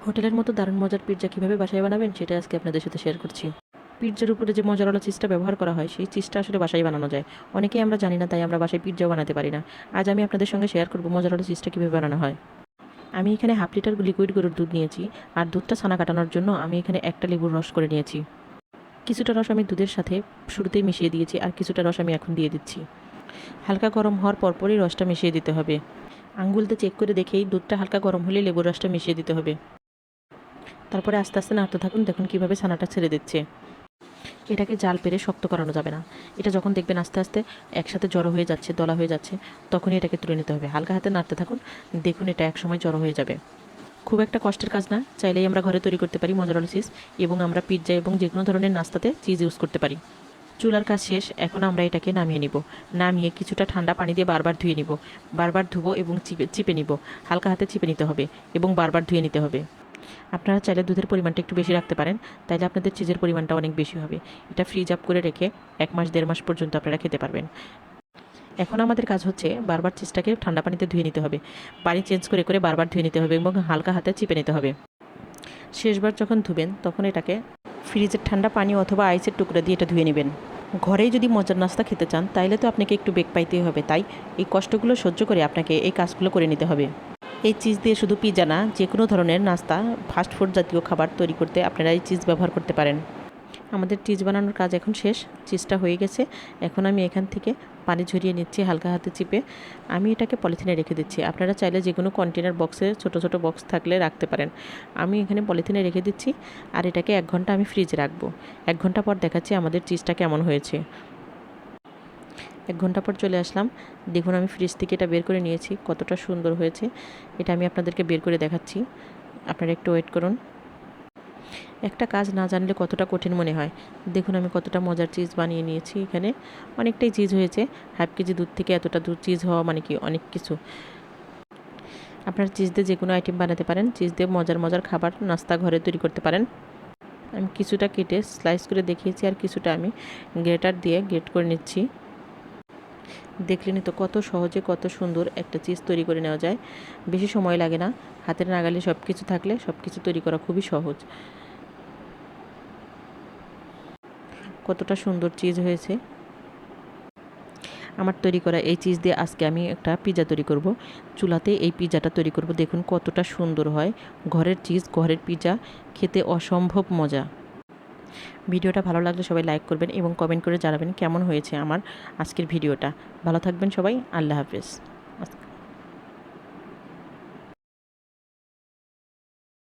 হোটেলের মতো দারুণ মজার পিৎজা কীভাবে বাসায় বানাবেন সেটা আজকে আপনাদের সাথে শেয়ার করছি। পিৎজার উপরে যে মজারওয়ালা চিজটা ব্যবহার করা হয় সেই চিজটা আসলে বাসায় বানানো যায়। অনেকেই আমরা জানি না, তাই আমরা বাসায় পিৎজাও বানাতে পারি না। আজ আমি আপনাদের সঙ্গে শেয়ার করব মজারওয়ালা চিজটা কীভাবে বানানো হয়। আমি এখানে হাফ লিটার লিকুইড গরুর দুধ নিয়েছি, আর দুধটা ছানা কাটানোর জন্য আমি এখানে একটা লেবুর রস করে নিয়েছি। কিছুটা রস আমি দুধের সাথে শুরুতেই মিশিয়ে দিয়েছি, আর কিছুটা রস আমি এখন দিয়ে দিচ্ছি। হালকা গরম হওয়ার পরপরই রসটা মিশিয়ে দিতে হবে। আঙ্গুল দিয়ে চেক করে দেখেই দুধটা হালকা গরম হলে লেবুর রসটা মিশিয়ে দিতে হবে। তারপরে আস্তে আস্তে নাড়তে থাকুন, দেখুন কীভাবে ছানাটা ছেড়ে দিচ্ছে। এটাকে জাল পেরে শক্ত করানো যাবে না। এটা যখন দেখবেন আস্তে আস্তে একসাথে জড়ো হয়ে যাচ্ছে, দলা হয়ে যাচ্ছে, তখনই এটাকে তুলে নিতে হবে। হালকা হাতে নাড়তে থাকুন, দেখুন এটা একসময় জড়ো হয়ে যাবে। খুব একটা কষ্টের কাজ না, চাইলেই আমরা ঘরে তৈরি করতে পারি মজারওয়ালা চিজ, এবং আমরা পিৎজা এবং যে কোনো ধরনের নাস্তাতে চিজ ইউজ করতে পারি। চুলার কাজ শেষ, এখন আমরা এটাকে নামিয়ে নিব। নামিয়ে কিছুটা ঠান্ডা পানি দিয়ে বারবার ধুয়ে নিব। বারবার ধুবো এবং চিপে নিব। হালকা হাতে চিপে নিতে হবে এবং বারবার ধুয়ে নিতে হবে। আপনারা চাইলে দুধের পরিমাণটা একটু বেশি রাখতে পারেন, তাইলে আপনাদের চিজের পরিমাণটা অনেক বেশি হবে। এটা ফ্রিজ আপ করে রেখে 1 মাস 1.5 মাস পর্যন্ত আপনারা খেতে পারবেন। এখন আমাদের কাজ হচ্ছে বারবার চিজটাকে ঠান্ডা পানিতে ধুয়ে নিতে হবে। পানি চেঞ্জ করে করে বারবার ধুয়ে নিতে হবে এবং হালকা হাতে চিপে নিতে হবে। শেষবার যখন ধুবেন তখন এটাকে ফ্রিজের ঠান্ডা পানি অথবা আইসের টুকরা দিয়ে এটা ধুয়ে নেবেন। ঘরেই যদি মজার নাস্তা খেতে চান তাইলে তো আপনাকে একটু বেগ পাইতেই হবে, তাই এই কষ্টগুলো সহ্য করে আপনাকে এই কাজগুলো করে নিতে হবে। এই চিজ দিয়ে শুধু পিৎজা না, যে কোনো ধরনের নাস্তা, ফাস্টফুড জাতীয় খাবার তৈরি করতে আপনারা এই চিজ ব্যবহার করতে পারেন। আমাদের চিজ বানানোর কাজ এখন শেষ, চিজটা হয়ে গেছে। এখন আমি এখান থেকে পানি ঝরিয়ে নিচ্ছি হালকা হাতে চিপে। আমি এটাকে পলিথিনে রেখে দিচ্ছি। আপনারা চাইলে যে কোনো কন্টেনার বক্সে, ছোটো ছোটো বক্স থাকলে রাখতে পারেন। আমি এখানে পলিথিনে রেখে দিচ্ছি, আর এটাকে 1 ঘন্টা আমি ফ্রিজে রাখবো। 1 ঘন্টা পর দেখাচ্ছি আমাদের চিজটা কেমন হয়েছে। 1 ঘন্টা পর চলে আসলাম। দেখুন আমি ফ্রিজ থেকে এটা বের করে নিয়েছি, কতটা সুন্দর হয়েছে। এটা আমি আপনাদেরকে বের করে দেখাচ্ছি, আপনারা একটু ওয়েট করুন। একটা কাজ না জানলে কতটা কঠিন মনে হয়। দেখুন আমি কতটা মজার চিজ বানিয়ে নিয়েছি। এখানে অনেকটাই চিজ হয়েছে। হাফ কেজি দুধ থেকে এতটা দুধ চিজ হওয়া মানে কি অনেক কিছু। আপনারা চিজ দিয়ে যে কোনো আইটেম বানাতে পারেন, চিজ দিয়ে মজার মজার খাবার নাস্তা ঘরে তৈরি করতে পারেন। আমি কিছুটা কেটে স্লাইস করে দেখিয়েছি, আর কিছুটা আমি গ্রেটার দিয়ে গ্রেট করে নিচ্ছি। দেখলেনই তো কত সহজে কত সুন্দর একটা চিজ তৈরি করে নেওয়া যায়। বেশি সময় লাগে না, হাতের নাগালে সব কিছু থাকলে সব কিছু তৈরি করা খুবই সহজ। কতটা সুন্দর চিজ হয়েছে। আমার তৈরি করা এই চিজ দিয়ে আজকে আমি একটা পিৎজা তৈরি করব। চুলাতে এই পিৎজাটা তৈরি করব। দেখুন কতটা সুন্দর হয়। ঘরের চিজ, ঘরের পিৎজা, খেতে অসম্ভব মজা। ভিডিওটা ভালো লাগলে সবাই লাইক করবেন এবং কমেন্ট করে জানাবেন কেমন হয়েছে আমার আজকের ভিডিওটা। ভালো থাকবেন সবাই, আল্লাহ হাফেজ।